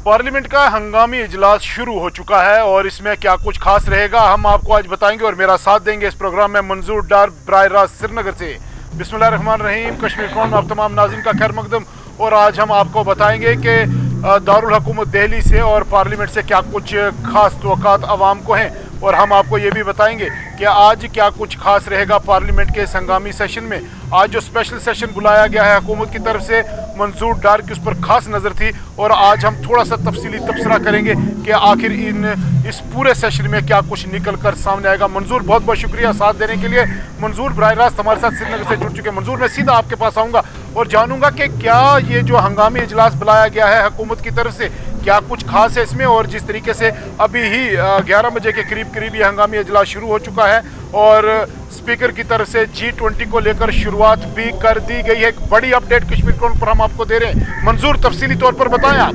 Parliament का हंगामी इजलास शुरू हो चुका है और इसमें क्या कुछ खास रहेगा हम आपको आज बताएंगे और मेरा साथ देंगे इस प्रोग्राम में मंजूर डार बराह रास्त श्रीनगर से। बिस्मिल्लाहिर्रहमानिर्रहीम। कश्मीर क्राउन में आप तमाम नाज़रीन का खैर मकदम। और आज हम आपको बताएंगे कि दारुल हुकूमत दिल्ली से और पार्लियामेंट से क्या कुछ खास तवक्कात आवाम को हैं और हम आपको ये भी बताएंगे कि आज क्या कुछ खास रहेगा पार्लियामेंट के हंगामी सेशन में। आज जो स्पेशल सेशन बुलाया गया है हुकूमत की तरफ से, मंजूर डार की उस पर खास नज़र थी और आज हम थोड़ा सा तफसीली तबसरा करेंगे कि आखिर इस पूरे सेशन में क्या कुछ निकल कर सामने आएगा। मंजूर, बहुत बहुत शुक्रिया साथ देने के लिए। मंजूर बराह रास्त हमारे साथ श्रीनगर से जुड़ चुके हैं। मंजूर, मैं सीधा आपके पास आऊँगा और जानूंगा कि क्या ये जो हंगामी इजलास बुलाया गया है हुकूमत की तरफ से क्या कुछ खास है इसमें, और जिस तरीके से अभी ही 11 बजे के करीब ये हंगामी इजलास शुरू हो चुका है और स्पीकर की तरफ से G20 को लेकर शुरुआत भी कर दी गई है। एक बड़ी अपडेट कश्मीर क्राउन पर हम आपको दे रहे हैं। मंजूर, तफसीली तौर पर बताएं आप।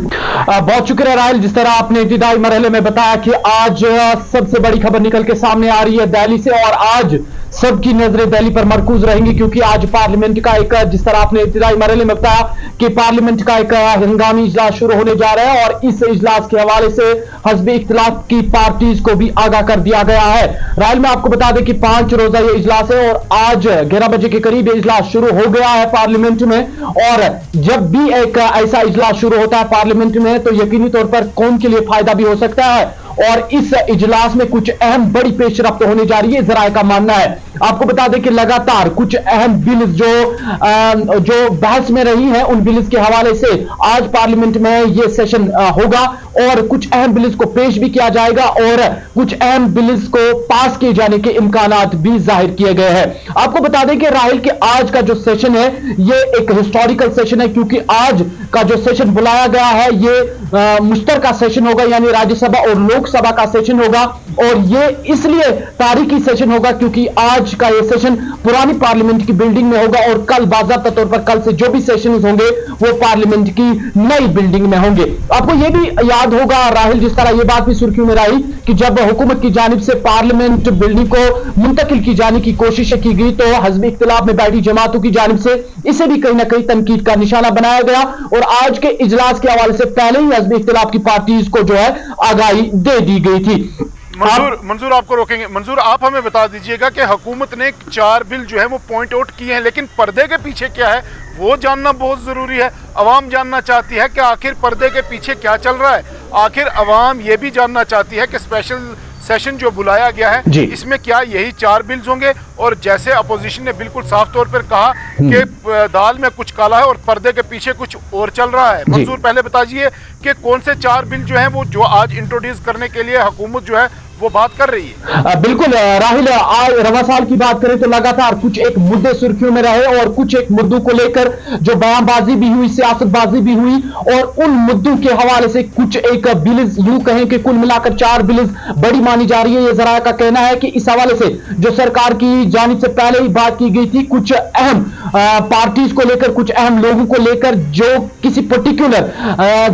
बहुत शुक्रिया राहिल। जिस तरह आपने इब्तिदाई मरहले में बताया कि आज सबसे बड़ी खबर निकल के सामने आ रही है दिल्ली से और आज सबकी नजरें दिल्ली पर मरकूज रहेंगी क्योंकि आज पार्लियामेंट का एक, जिस तरह आपने इब्तिदाई मरहले में बताया कि पार्लियामेंट का एक हंगामी इजलास शुरू होने जा रहा है और इस इजलास के हवाले से हस्ब इख्तिलाफ की पार्टीज को भी आगाह कर दिया गया है। राहिल, मैं आपको बता दें कि 5 रोजा ये इजलास है और आज 11 बजे के करीब ये इजलास शुरू हो गया है पार्लियामेंट में। और जब भी एक ऐसा इजलास शुरू होता है पार्लियामेंट में तो यकीनी तौर पर कौम के लिए फायदा भी हो सकता है और इस इजलास में कुछ अहम बड़ी पेशरफ्त होने जा रही है, जराए का मानना है। आपको बता दें कि लगातार कुछ अहम बिल जो बहस में रही हैं उन बिल्स के हवाले से आज पार्लियामेंट में यह सेशन होगा और कुछ अहम बिल्स को पेश भी किया जाएगा और कुछ अहम बिल्स को पास किए जाने के इम्कानात भी जाहिर किए गए हैं। आपको बता दें कि राहिल के आज का जो सेशन है ये एक हिस्टोरिकल सेशन है क्योंकि आज का जो सेशन बुलाया गया है ये मुश्तरका सेशन होगा, यानी राज्यसभा और लोकसभा का सेशन होगा और ये इसलिए तारीखी सेशन होगा क्योंकि आज का ये सेशन पुरानी पार्लियामेंट की बिल्डिंग में होगा और कल बाज़ाब्ता तौर पर कल से जो भी सेशन होंगे वो पार्लियामेंट की नई बिल्डिंग में होंगे। आपको ये भी याद होगा राहिल, जिस तरह ये बात भी सुर्खियों में रही कि जब हुकूमत की जानिब से पार्लियामेंट बिल्डिंग को मुंतकिल की जाने की कोशिश की गई तो हज़ब इख्तिलाफ में बैठी जमातों की जानिब से इसे भी कहीं ना कहीं तनकीद का निशाना बनाया गया और आज के इजलास के हवाले से पहले ही हज़ब इख्तिलाफ की पार्टीज को जो है आगाही दे दी गई थी। मंजूर आपको रोकेंगे। मंजूर, आप हमें बता दीजिएगा कि हुकूमत ने 4 बिल जो है वो पॉइंट आउट किए हैं लेकिन पर्दे के पीछे क्या है वो जानना बहुत जरूरी है। अवाम जानना चाहती है कि आखिर पर्दे के पीछे क्या चल रहा है। आखिर अवाम ये भी जानना चाहती है कि स्पेशल सेशन जो बुलाया गया है इसमें क्या यही 4 बिल्स होंगे, और जैसे अपोजिशन ने बिल्कुल साफ तौर पर कहा कि दाल में कुछ काला है और पर्दे के पीछे कुछ और चल रहा है। मंजूर, पहले बता दीजिए कि कौन से 4 बिल जो हैं वो जो आज इंट्रोड्यूस करने के लिए हुकूमत जो है वो बात कर रही है। बिल्कुल राहिल, आज रवा साल की बात करें तो लगातार कुछ एक मुद्दे सुर्खियों में रहे और कुछ एक मुद्दों को लेकर जो बयानबाजी भी हुई, सियासतबाजी भी हुई और उन मुद्दों के हवाले से कुछ एक बिल्स यूं कहें कि कुल मिलाकर 4 बिल्स बड़ी मानी जा रही है। ये जरा का कहना है कि इस हवाले से जो सरकार की जानिब से पहले ही बात की गई थी कुछ अहम पार्टीज को लेकर, कुछ अहम लोगों को लेकर जो किसी पर्टिकुलर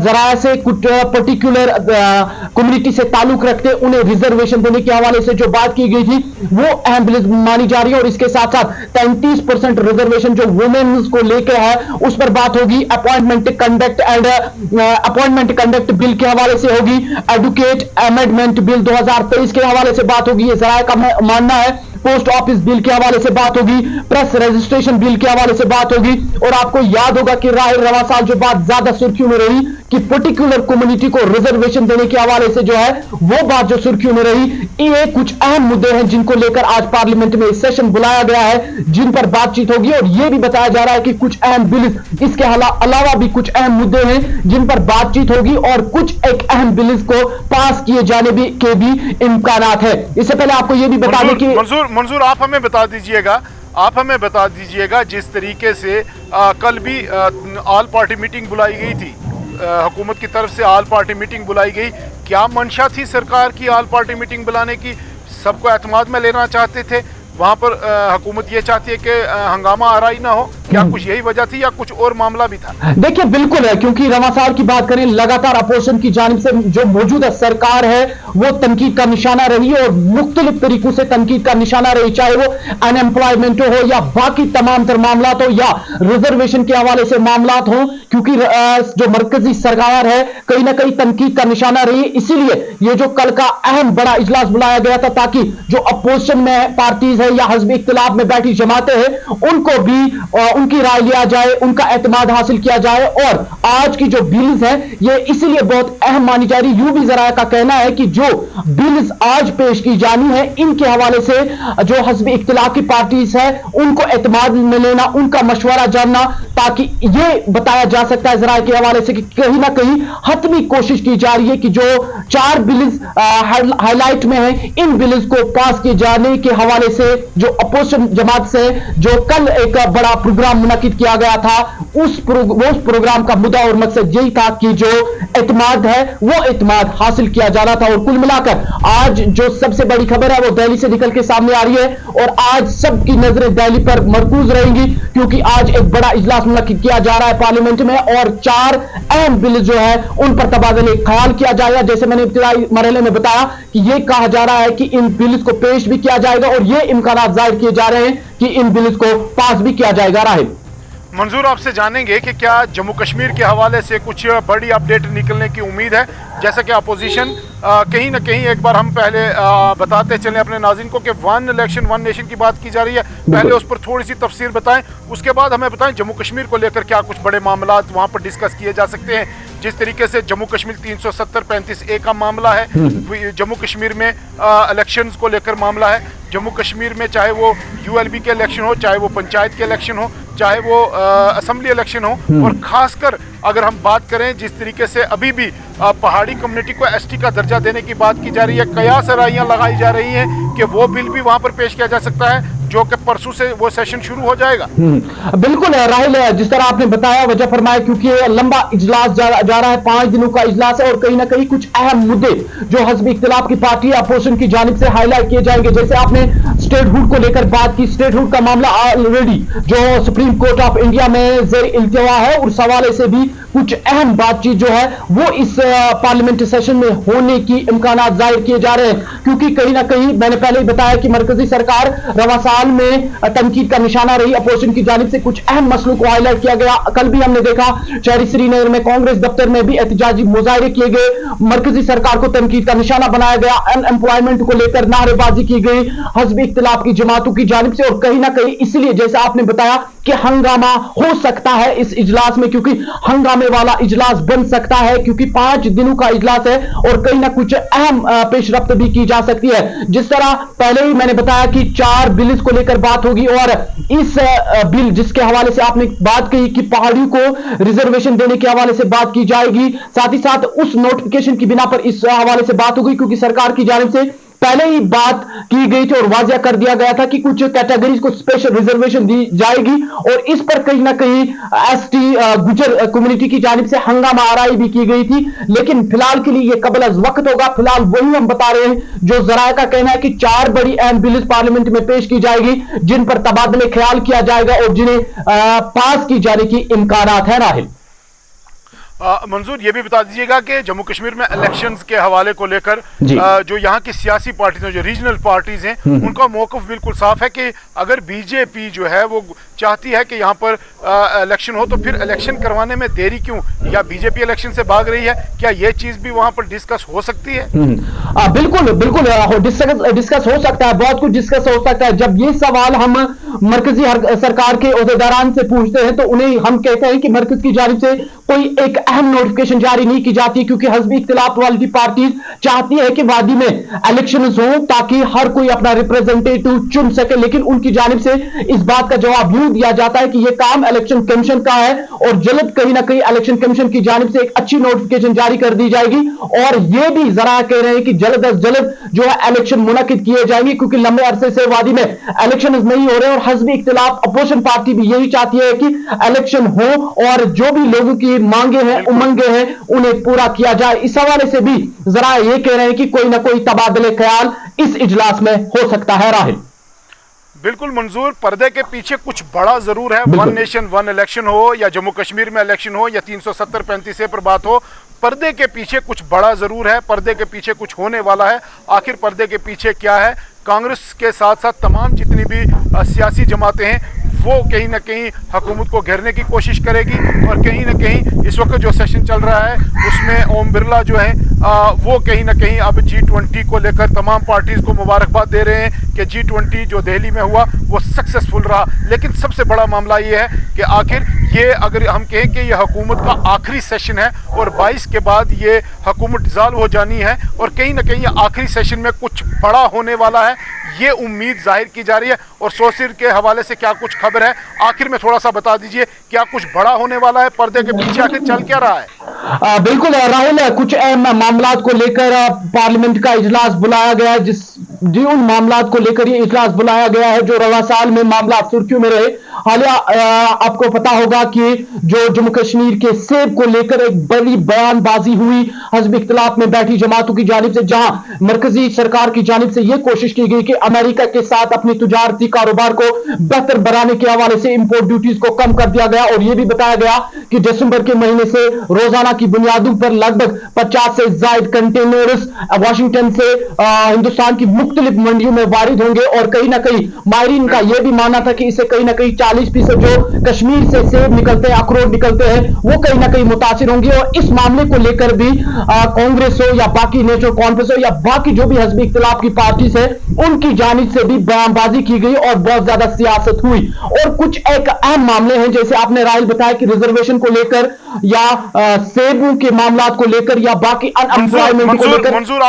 जरा से कुछ पर्टिकुलर कम्युनिटी से ताल्लुक रखते उन्हें रिजर्वेशन देने के हवाले से जो बात की गई थी वो अहम बिल मानी जा रही है और इसके साथ साथ 33% रिजर्वेशन जो वुमेन्स को लेकर है उस पर बात होगी। अपॉइंटमेंट कंडक्ट बिल के हवाले से होगी। एडवोकेट अमेंडमेंट बिल 2023 के हवाले से बात होगी, ये जराये का मानना है। पोस्ट ऑफिस बिल के हवाले से बात होगी, प्रेस रजिस्ट्रेशन बिल के हवाले से बात होगी और आपको याद होगा कि राहिल रवा साल जो बात ज्यादा सुर्खियों में रही कि पर्टिकुलर कम्युनिटी को रिजर्वेशन देने के हवाले से जो है वो बात जो सुर्खियों में रही, ये कुछ अहम मुद्दे हैं जिनको लेकर आज पार्लियामेंट में सेशन बुलाया गया है जिन पर बातचीत होगी और यह भी बताया जा रहा है कि कुछ अहम बिल इसके अलावा भी कुछ अहम मुद्दे हैं जिन पर बातचीत होगी और कुछ एक अहम बिल को पास किए जाने के भी इम्कानात है। इससे पहले आपको यह भी बता दें कि मंजूर, आप हमें बता दीजिएगा जिस तरीके से कल भी ऑल पार्टी मीटिंग बुलाई गई थी, हुकूमत की तरफ से ऑल पार्टी मीटिंग बुलाई गई, क्या मंशा थी सरकार की ऑल पार्टी मीटिंग बुलाने की? सबको एतमाद में लेना चाहते थे, वहाँ पर हुकूमत ये चाहती है कि हंगामा आराई ना हो, क्या कुछ यही वजह थी या कुछ और मामला भी था? देखिए बिल्कुल है, क्योंकि रवा साहब की बात करें, लगातार अपोजिशन की जानिब से जो मौजूदा सरकार है वो तनकीद का निशाना रही है और मुख्तलिफ तरीकों से तनकीद का निशाना रही, चाहे वो अनएम्प्लॉयमेंट हो या बाकी तमाम तर मामला हो या रिजर्वेशन के हवाले से मामला हो, क्योंकि जो मरकजी सरकार है कहीं ना कहीं तनकीद का निशाना रही है। इसीलिए ये जो कल का अहम बड़ा इजलास बुलाया गया था ताकि जो अपोजिशन में पार्टीज है या हज़्ब इख्तिलाफ में बैठी जमातें हैं उनको भी उनकी राय लिया जाए, उनका एतमाद हासिल किया जाए। और आज की जो बिल्स है ये इसीलिए बहुत अहम मानी जा रही। यूं भी जरा का कहना है कि जो बिल्स आज पेश की जानी है इनके हवाले से जो हज़्ब इख्तिलाफ की पार्टीज है उनको एतमाद में लेना, उनका मशवरा जानना, ताकि ये बताया जा सकता है जरा के हवाले से कि कहीं ना कहीं हतमी कोशिश की जा रही है कि जो 4 बिल्स हाईलाइट में है इन बिल्स को पास किए जाने के हवाले से जो अपोजिशन जमात से जो कल एक बड़ा प्रोग्राम मुनक्किद किया गया था उस प्रोग्राम का मुद्दा और मकसद यही था कि जो एतमाद है वो एतमाद हासिल किया जाना था। और कुल मिलाकर आज जो सबसे बड़ी खबर है वो दिल्ली से निकल के सामने आ रही है और आज सबकी नजरें दिल्ली पर मरकूज रहेंगी, क्योंकि आज एक बड़ा इजलास मुनक्किद किया जा रहा है पार्लियामेंट में और 4 अहम बिल जो है उन पर तबादले ख्याल किया जाएगा। जैसे मैंने इब्तिदाई मरहले में बताया कि यह कहा जा रहा है कि इन बिल्स को पेश भी किया जाएगा और यह इम्कान जाहिर किए जा रहे हैं कि इन बिल्स को पास भी किया जाएगा। राहिल मंजूर, आपसे जानेंगे कि क्या जम्मू कश्मीर के हवाले से कुछ बड़ी अपडेट निकलने की उम्मीद है? जैसा कि अपोजिशन कहीं ना कहीं, एक बार हम पहले बताते चलें अपने नाज़रीन को कि 1 इलेक्शन 1 नेशन की बात की जा रही है, पहले उस पर थोड़ी सी तफसीर बताएं, उसके बाद हमें बताएं जम्मू कश्मीर को लेकर क्या कुछ बड़े मामला वहाँ पर डिस्कस किए जा सकते हैं। जिस तरीके से जम्मू कश्मीर 370-35A का मामला है, जम्मू कश्मीर में इलेक्शंस को लेकर मामला है, जम्मू कश्मीर में चाहे वो ULB के इलेक्शन हो, चाहे वो पंचायत के इलेक्शन हो, चाहे वो असेंबली इलेक्शन हो, और खासकर अगर हम बात करें जिस तरीके से अभी भी पहाड़ी कम्युनिटी को ST का दर्जा देने की बात की जा रही है, कयास राइयां लगाई जा रही हैं कि वो बिल भी वहां पर पेश किया जा सकता है जो कि परसों से वो सेशन शुरू हो जाएगा। बिल्कुल है राहिल, जिस तरह आपने बताया वजह फरमाया, क्योंकि लंबा इजलास जा रहा है, 5 दिनों का इजलास है और कहीं ना कहीं कुछ अहम मुद्दे जो हज़्ब इख्तिलाफ की पार्टी अपोजिशन की जानिब से हाईलाइट किए जाएंगे। जैसे आपने स्टेटहुड को लेकर बात की, स्टेटहुड का मामला ऑलरेडी जो सुप्रीम कोर्ट ऑफ इंडिया में ज़ेर इल्तिवा है, उस हवाले से भी कुछ अहम बातचीत जो है वो इस पार्लियामेंट्री सेशन में होने की इम्कानात जाहिर किए जा रहे हैं, क्योंकि कहीं ना कहीं मैंने पहले ही बताया कि मरकजी सरकार रवा साल में तनकीद का निशाना रही, अपोजिशन की जानिब से कुछ अहम मसलों को हाईलाइट किया गया। कल भी हमने देखा शहरी श्रीनगर में कांग्रेस दफ्तर में भी एहतजाजी मुजाहरे किए गए, मरकजी सरकार को तनकीद का निशाना बनाया गया, अनएम्प्लॉयमेंट को लेकर नारेबाजी की गई हज़्ब इख्तिलाफ की जमातों की जानिब से, और कहीं ना कहीं इसलिए जैसे आपने बताया कि हंगामा हो सकता है इस इजलास में, क्योंकि हंगामे वाला इजलास बन सकता है, क्योंकि 5 दिनों का इजलास है और कहीं ना कुछ अहम पेशरफ्त भी की जा सकती है। जिस तरह पहले ही मैंने बताया कि 4 बिल्स को लेकर बात होगी और इस बिल जिसके हवाले से आपने बात कही कि पहाड़ियों को रिजर्वेशन देने के हवाले से बात की जाएगी, साथ ही साथ उस नोटिफिकेशन की बिना पर इस हवाले से बात होगी, क्योंकि सरकार की जानिब से पहले ही बात की गई थी और वाजिया कर दिया गया था कि कुछ कैटेगरीज को स्पेशल रिजर्वेशन दी जाएगी और इस पर कहीं ना कहीं ST गुजर कम्युनिटी की जानिब से हंगामा आराई भी की गई थी। लेकिन फिलहाल के लिए यह कबल अज वक्त होगा, फिलहाल वही हम बता रहे हैं जो जराये का कहना है कि 4 बड़ी अहम बिल्स पार्लियामेंट में पेश की जाएगी जिन पर तबादले ख्याल किया जाएगा और जिन्हें पास की जाने की इम्कानात है। राहिल मंजूर, ये भी बता दीजिएगा कि जम्मू कश्मीर में इलेक्शंस के हवाले को लेकर जो यहाँ की सियासी पार्टीज हैं, जो रीजनल पार्टीज हैं, उनका मौक़िफ़ बिल्कुल साफ है कि अगर BJP जो है वो चाहती है कि यहाँ पर इलेक्शन हो तो फिर इलेक्शन करवाने में देरी क्यों, या BJP इलेक्शन से भाग रही है, क्या ये चीज़ भी वहाँ पर डिस्कस हो सकती है? बिल्कुल बिल्कुल डिस्कस हो सकता है, बहुत कुछ डिस्कस हो सकता है। जब ये सवाल हम मरकजी सरकार के ओहदेदारान से पूछते हैं तो उन्हें हम कहते हैं कि मरकज की जानिब से कोई एक अहम नोटिफिकेशन जारी नहीं की जाती, क्योंकि हज़्ब इख्तिलाफ वाली पार्टी चाहती है कि वादी में इलेक्शंस हो ताकि हर कोई अपना रिप्रेजेंटेटिव चुन सके, लेकिन उनकी जानिब से इस बात का जवाब यूं दिया जाता है कि यह काम इलेक्शन कमीशन का है और जल्द कहीं ना कहीं इलेक्शन कमीशन की जानिब से एक अच्छी नोटिफिकेशन जारी कर दी जाएगी और यह भी जरा कह रहे हैं कि जल्द अज जल्द जो है इलेक्शन मुनक्किद किए जाएंगे, क्योंकि लंबे अरसे से वादी में इलेक्शन नहीं हो रहे और हज़्ब इख्तिलाफ अपोजिशन पार्टी भी यही चाहती है कि इलेक्शन हो और जो भी लोगों की मांगे हैं, उमंगे हैं, उन्हें पूरा किया जाए। इस हवाले से भी जरा ये कह रहे हैं कि कोई ना कोई तबादले ख्याल इस इजलास में हो सकता है। राहिल बिल्कुल मंजूर, पर्दे के पीछे कुछ बड़ा जरूर है। वन नेशन वन इलेक्शन हो या जम्मू कश्मीर में इलेक्शन हो या 370-35 पर बात हो, पर्दे के पीछे कुछ बड़ा जरूर है, पर्दे के पीछे कुछ होने वाला है। आखिर पर्दे के पीछे क्या है? कांग्रेस के साथ साथ तमाम जितनी भी सियासी जमातें हैं वो कहीं ना कहीं हुकूमत को घेरने की कोशिश करेगी, और कहीं ना कहीं इस वक्त जो सेशन चल रहा है उसमें ओम बिरला जो है वो कहीं ना कहीं अब G20 को लेकर तमाम पार्टीज़ को मुबारकबाद दे रहे हैं कि G20 जो दिल्ली में हुआ वो सक्सेसफुल रहा। लेकिन सबसे बड़ा मामला ये है कि आखिर ये अगर हम कहें कि ये हुकूमत का आखिरी सेशन है और 22 के बाद ये हुकूमत डिज़ाल्व हो जानी है, और कहीं ना कहीं ये आखिरी सेशन में कुछ बड़ा होने वाला है, ये उम्मीद जाहिर की जा रही है। और सोसिर के हवाले से क्या कुछ खबर है, आखिर में थोड़ा सा बता दीजिए, क्या कुछ बड़ा होने वाला है? पर्दे के पीछे आखिर चल क्या रहा है? बिल्कुल राहुल, कुछ अहम मामलात को लेकर पार्लियामेंट का इजलास बुलाया गया है, उन मामलात को लेकर ये इजलास बुलाया गया है जो रवा साल में मामला सुर्खियों में रहे। हालिया आपको पता होगा कि जो जम्मू कश्मीर के सेब को लेकर एक बड़ी बयानबाजी हुई हज़्ब इख्तिलाफ में बैठी जमातों की जानिब से, जहां मरकजी सरकार की जानिब से यह कोशिश की गई कि अमेरिका के साथ अपनी तिजारती कारोबार को बेहतर बनाने के हवाले से इंपोर्ट ड्यूटीज को कम कर दिया गया, और यह भी बताया गया कि दिसंबर के महीने से रोजाना की बुनियादों पर लगभग 50 से ज्यादा कंटेनर्स वाशिंगटन से हिंदुस्तान की मुख्तलिफ मंडियों में वारिद होंगे। और कहीं ना कहीं माहिरीन का यह भी मानना था कि इससे कहीं ना कहीं 40% जो कश्मीर से सेब निकलते हैं, अखरोट निकलते हैं, वो कहीं ना कहीं मुतासिर होंगे। और इस मामले को लेकर भी कांग्रेस हो या बाकी नेशनल कॉन्फ्रेंस हो या बाकी जो भी हज़्ब इख्तिलाफ की पार्टीज है, उनकी जानिब से भी बयानबाजी की गई और बहुत ज्यादा सियासत हुई। और कुछ एक अहम मामले हैं, जैसे आपने राहुल बताया कि रिजर्वेशन को लेकर या सेबों के मामलात को लेकर या बाकी अनएम्प्लॉयमेंट को लेकर। मंजूर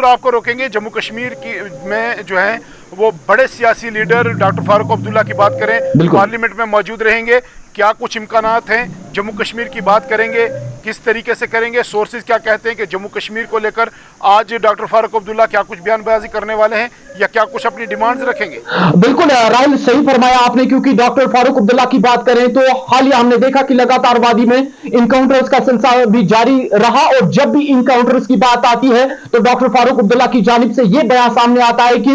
आपको रोकेंगे। जम्मू कश्मीर की में जो है वो बड़े सियासी लीडर डॉक्टर फारूक अब्दुल्ला की बात करें, पार्लियामेंट में मौजूद रहेंगे, क्या कुछ इम्कानात हैं? जम्मू कश्मीर की बात करेंगे, किस तरीके से करेंगे? सोर्सेज क्या कहते हैं कि जम्मू कश्मीर को लेकर आज डॉक्टर फारूक अब्दुल्ला क्या कुछ बयानबाजी करने वाले हैं या क्या कुछ अपनी डिमांड्स रखेंगे? बिल्कुल राहुल, सही फरमाया आपने, क्योंकि डॉक्टर फारूक अब्दुल्ला की बात करें तो हालिया हमने देखा कि लगातार वादी में इनकाउंटर्स का सिलसिला भी जारी रहा, और जब भी इनकाउंटर्स की बात आती है तो डॉक्टर फारूक अब्दुल्ला की जानिब से यह बयान सामने आता है कि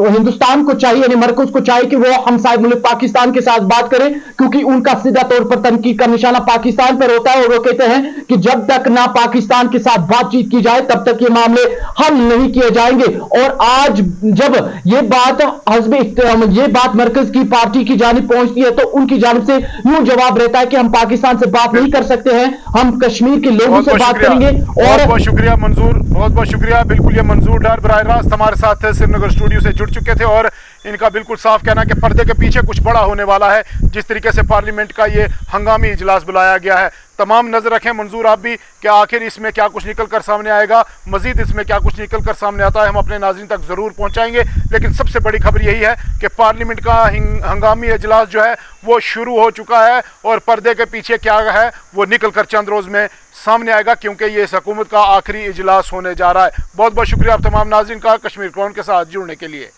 हिंदुस्तान को चाहिए, यानी मरकज को चाहिए कि वो हमसाय मुल्क पाकिस्तान के साथ बात करें, क्योंकि उनका सीधा तौर पर तनकीद का निशाना पाकिस्तान पर होता है। और वो कहते हैं कि जब तक ना पाकिस्तान के साथ बातचीत की जाए तब तक ये मामले हल नहीं किए जाएंगे। और आज जब ये बात मरकज की पार्टी की जानिब पहुंचती है तो उनकी जानिब से यूं जवाब रहता है कि हम पाकिस्तान से बात नहीं कर सकते हैं, हम कश्मीर के लोगों से बात करेंगे। और बहुत शुक्रिया मंजूर, बहुत शुक्रिया। बिल्कुल ये मंजूर डार बराह रास्त हमारे साथ श्रीनगर स्टूडियो से जुड़ चुके थे, और इनका बिल्कुल साफ कहना कि पर्दे के पीछे कुछ बड़ा होने वाला है। जिस तरीके से पार्लियामेंट का ये हंगामी इजलास बुलाया गया है, तमाम नजर रखें मंजूर आप भी कि आखिर इसमें क्या कुछ निकल कर सामने आएगा, मजीद इसमें क्या कुछ निकल कर सामने आता है हम अपने नाज़रीन तक ज़रूर पहुंचाएंगे। लेकिन सबसे बड़ी खबर यही है कि पार्लियामेंट का हंगामी इजलास जो है वो शुरू हो चुका है, और पर्दे के पीछे क्या है वो निकल कर चंद रोज़ में सामने आएगा, क्योंकि ये इस हुकूमत का आखिरी इजलास होने जा रहा है। बहुत बहुत शुक्रिया आप तमाम नाज़रीन का कश्मीर क्रॉन के साथ जुड़ने के लिए।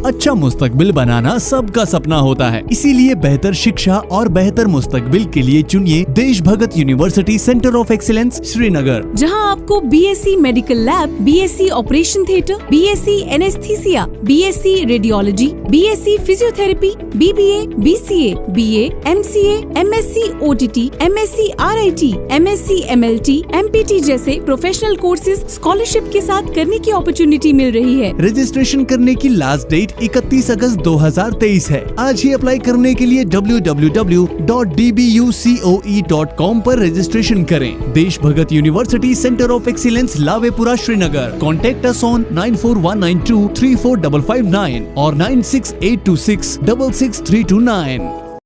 अच्छा मुस्तकबिल बनाना सबका सपना होता है, इसीलिए बेहतर शिक्षा और बेहतर मुस्तकबिल के लिए चुनिए Desh Bhagat university centre of excellence Srinagar, जहां आपको BSc medical lab, BSc operation theatre, BSc anaesthesia, BSc radiology, BSc physiotherapy, BBA, BCA, BA, MCA, MSc OTT, MSc RIT, MSc MLT, MPT जैसे प्रोफेशनल कोर्सेज स्कॉलरशिप के साथ करने की अपॉर्चुनिटी मिल रही है। Registration करने की लास्ट डेट 31 अगस्त 2023 है। आज ही अप्लाई करने के लिए www.dbucoe.com पर रजिस्ट्रेशन करें। Desh Bhagat university centre of excellence Lawaypora Srinagar. Contact us on 9419234559 और 9682666329।